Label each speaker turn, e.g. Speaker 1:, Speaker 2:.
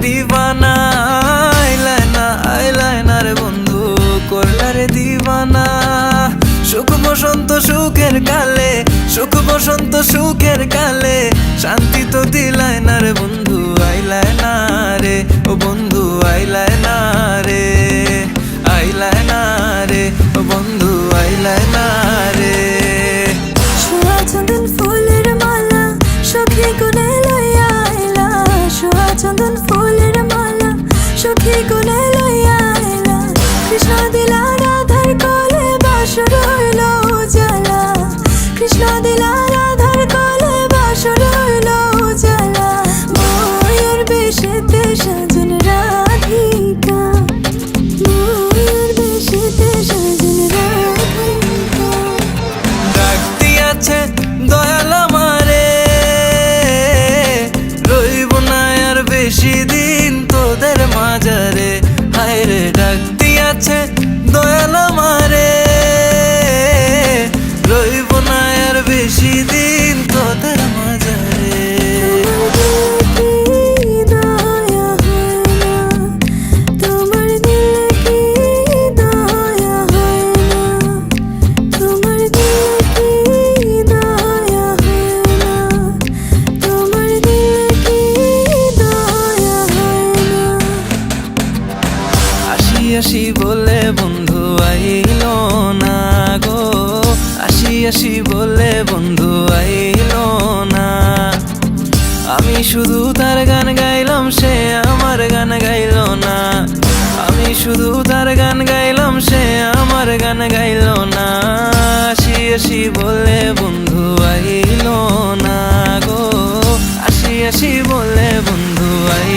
Speaker 1: দিবানা, আইলাইনার বন্ধু করলারে দিবানা। সুখ বসন্ত সুখের কালে, সুখ বসন্ত সুখের কালে, শান্তি তো দিলাই না রে বন্ধু আইলাইনা রে, ও বন্ধু আইলাইনা রে, আইলাইনা রে, ও বন্ধু আইলাইনা রে।
Speaker 2: সোয়া চন্দন ফুলের মালা সখী কোনে লইয়া আইলা, সোয়া চন্দন ফুলের মালা সখী কোনে লইয়া আইলা। কৃষ্ণ দিলা রাধার কোলে বাসর হইল উজালা, কৃষ্ণ দিলা রাধার কোলে বাসর হইল উজালা। ময়ূর বেশেতে সাজন রাধিকা, ময়ূর বেশেতে সাজন রাধিকা।
Speaker 1: ডাক দিয়াছে দয়াল আমারে, রইব না আর বেশি দিন তোদের মাঝারে। হায় রে ডাক দিয়াছে দয়াল আমারে, রইব না আর বেশি দিন তোদের মাঝারে।
Speaker 2: তোমার দিলে কি দয়া হয় না, তোমার দিলে কি দয়া হয় না, তোমার দিলে কি দয়া হয় না।
Speaker 1: আসি আসি বলে বন্ধু আইলো না গো, আসি আসি বলে বন্ধু আইলো না। আমি শুধু তার গান গাইলাম, সে আমার গান গাইলো না। আমি শুধু তার গান গাইলাম, সে আমার গান গাইলো না। আসি আসি বলে বন্ধু আইলো না গো, আসি আসি বলে বন্ধু আইলো